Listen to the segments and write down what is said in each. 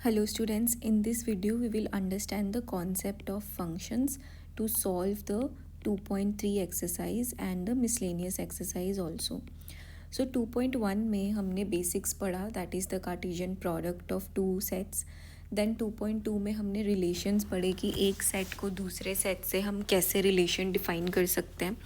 Hello students, in this video we will understand the concept of functions to solve the 2.3 exercise and the miscellaneous exercise also. So 2.1 में हमने basics पढ़ा, that is the Cartesian product of two sets. Then 2.2 में हमने relations पढ़े कि एक set को दूसरे सेट से हम कैसे रिलेशन डिफाइन कर सकते हैं.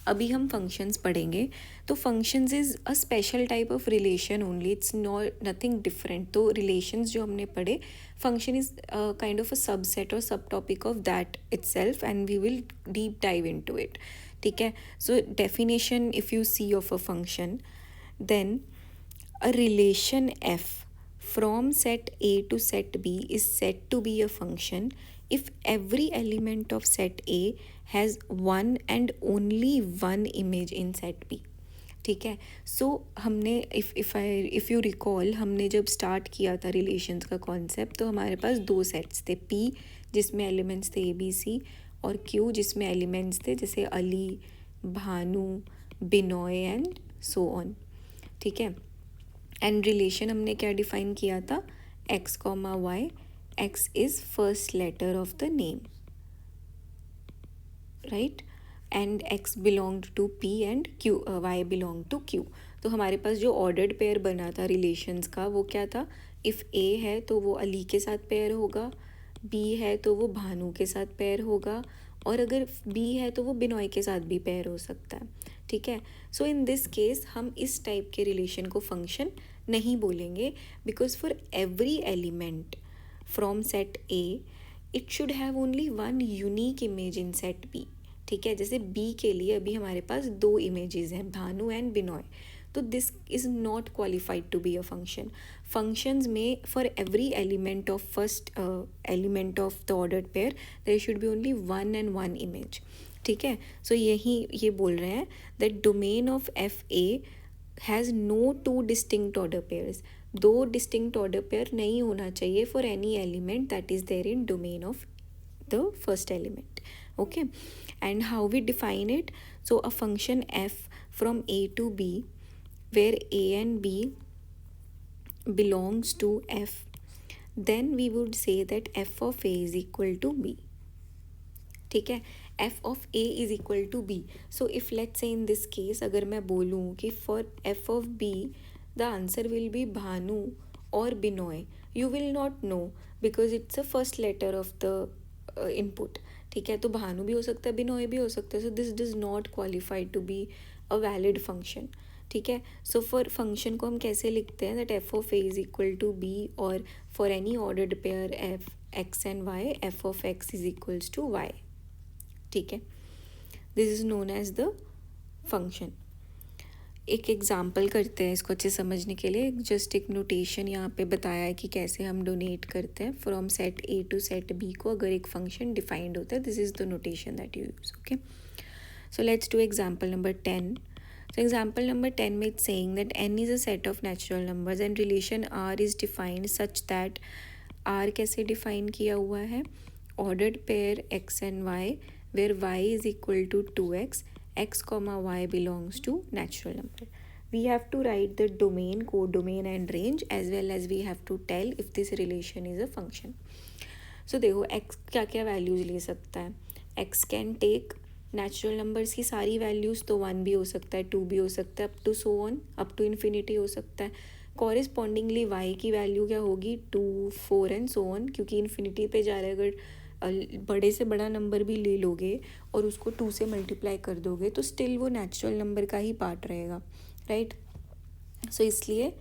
अभी हम फंक्शंस पढ़ेंगे. तो functions is a special type of relation only, it's not nothing different. तो रिलेशंस जो हमने पढ़े, function is kind of a subset और subtopic of that itself and we will deep dive into it. ठीक है. So definition if you see of a function, then a relation f from set A to set B is said to be a function if every element of set A has one and only one image in set B. ठीक है. सो हमने if you recall, हमने जब start किया था relations का concept, तो हमारे पास दो सेट्स थे, P जिसमें एलिमेंट्स थे ABC और Q जिसमें एलिमेंट्स थे जैसे Ali, Bhanu, Binoy and so on. ठीक है. एंड रिलेशन हमने क्या डिफाइन किया था, x comma y. x is first letter of the name, right, and x belong to p and q, y belong to q. तो हमारे पास जो ऑर्डर्ड पेयर बना था रिलेशंस का वो क्या था, इफ़ a है तो वो अली के साथ पेयर होगा, b है तो वो भानु के साथ पेयर होगा, और अगर b है तो वो बिनॉय के साथ भी पेयर हो सकता है. ठीक है. सो इन दिस केस हम इस टाइप के रिलेशन को फंक्शन नहीं बोलेंगे, because for every element from set A it should have only one unique image in set B. ठीक है. जैसे बी के लिए अभी हमारे पास दो इमेजेस हैं, भानु एंड बिनॉय. तो this is not qualified to be a function. Functions में for every element of first element of the ordered pair there should be only one and one image. ठीक है. सो ये बोल रहे हैं that domain of F A has no two distinct order pairs. दो distinct order pair नहीं होना चाहिए for any element that is there in domain of the first element. Okay. And how we define it? So a function f from a to b where a and b belongs to f, then we would say that f of a is equal to b. ठीक है. f of a is equal to b. So if let's say in this case अगर मैं बोलूँ कि for f of b the answer will be Bhanu और Binoy, you will not know because it's the first letter of the input. ठीक है. तो भानु भी हो सकता है, बिनॉय भी हो सकता है. So this does not qualify to be a valid function. ठीक है. सो फॉर फंक्शन को हम कैसे लिखते हैं, that F of A is equal to B, और for any ordered pair F X and Y F of X is equals to Y. ठीक है. This is known as the function. एक example करते हैं इसको अच्छे समझने के लिए. जस्ट एक नोटेशन यहाँ पे बताया है कि कैसे हम डोनेट करते हैं from set A to set B को अगर एक फंक्शन डिफाइंड होता है. This is the notation that you use. Okay. So let's do example number 10. So example number 10 में it's saying that n is a set of natural numbers and relation r is defined such that r कैसे define किया हुआ है, ordered pair x and y where y is equal to 2x, x comma y belongs to natural number. We have to write the domain, codomain and range as well as we have to tell if this relation is a function. So देखो x क्या क्या values ले सकता है. x can take natural numbers की सारी values, तो 1 भी हो सकता है, 2 भी हो सकता है, up to so on, up to infinity हो सकता है. कॉरेस्पॉन्डिंगली y की वैल्यू क्या होगी, 2, 4 एंड सो ऑन, क्योंकि इन्फिनिटी पे जा रहा है. अगर बड़े से बड़ा नंबर भी ले लोगे और उसको 2 से मल्टीप्लाई कर दोगे तो स्टिल वो नेचुरल नंबर का ही पार्ट रहेगा, राइट. सो इसलिए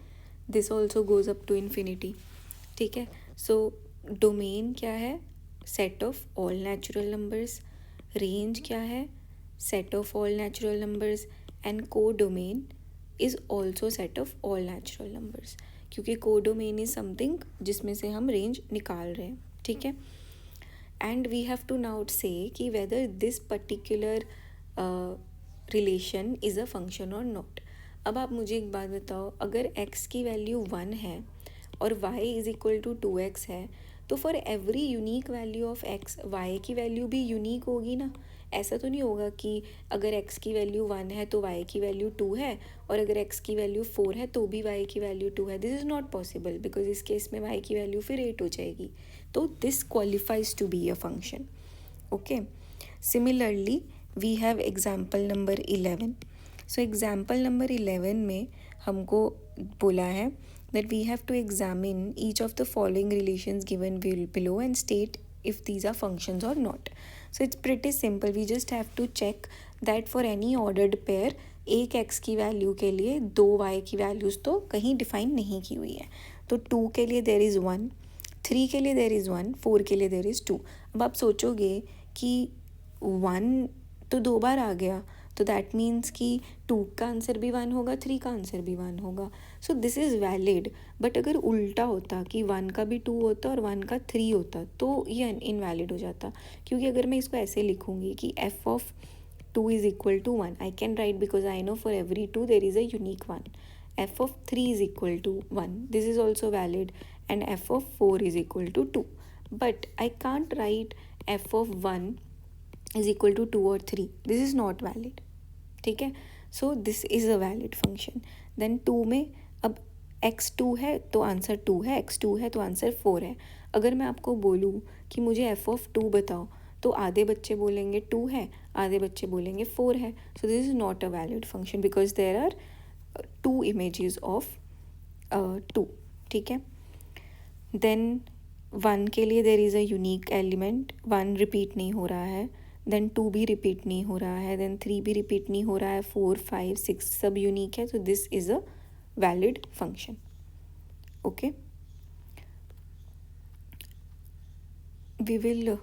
this also goes up to infinity. ठीक है. सो डोमेन क्या है, set of all natural numbers. Range क्या है, set of all natural numbers. And codomain is also set of all natural numbers, क्योंकि codomain is something जिसमें से हम रेंज निकाल रहे हैं. ठीक है. And we have to now say कि whether this particular relation is a function और नॉट. अब आप मुझे एक बात बताओ, अगर x की वैल्यू 1 है और y is equal to 2x है, तो for every unique value of x y की वैल्यू भी यूनिक होगी ना. ऐसा तो नहीं होगा कि अगर x की वैल्यू 1 है तो y की वैल्यू 2 है, और अगर x की वैल्यू 4 है तो भी y की वैल्यू 2 है. This is not possible because इस केस में y की वैल्यू फिर 8 हो जाएगी. तो this qualifies to be a function. Okay. Similarly we have example number 11. So example number 11 में हमको बोला है that we have to examine each of the following relations given below and state if these are functions or not. So it's pretty simple. We just have to check that for any ordered pair एक x की value के लिए दो y की values तो कहीं define नहीं की हुई है. तो 2 के लिए देर इज़ 1, 3 के लिए देर इज़ 1, 4 के लिए देर इज़ 2. अब आप सोचोगे कि 1 तो 2 बार आ गया, तो दैट मीन्स कि 2 का आंसर भी 1 होगा, 3 का आंसर भी 1 होगा. सो दिस इज़ वैलिड. बट अगर उल्टा होता कि 1 का भी 2 होता और 1 का 3 होता तो ये इनवैलिड हो जाता. क्योंकि अगर मैं इसको ऐसे लिखूँगी कि f of 2 is equal to 1, I can write because I know for every 2 there is a unique 1. f of 3 is equal to 1, this is also valid. And f of 4 is equal to 2. But I can't write f of 1 is equal to 2 or 3. This is not valid. ठीक है. So this is a valid function. Then 2 में अब x2 है तो answer 2 है, x2 है तो answer 4 है. अगर मैं आपको बोलूँ कि मुझे f ऑफ 2 बताओ तो आधे बच्चे बोलेंगे 2 है, आधे बच्चे बोलेंगे 4 है. So this is not a valid function because there are 2 images of 2. ठीक है. देन 1 के लिए there is a unique element, 1 repeat नहीं हो रहा है. देन 2 भी रिपीट नहीं हो रहा है. देन 3 भी रिपीट नहीं हो रहा है. 4, 5, 6 सब यूनिक है. तो this is a valid function. Okay. We will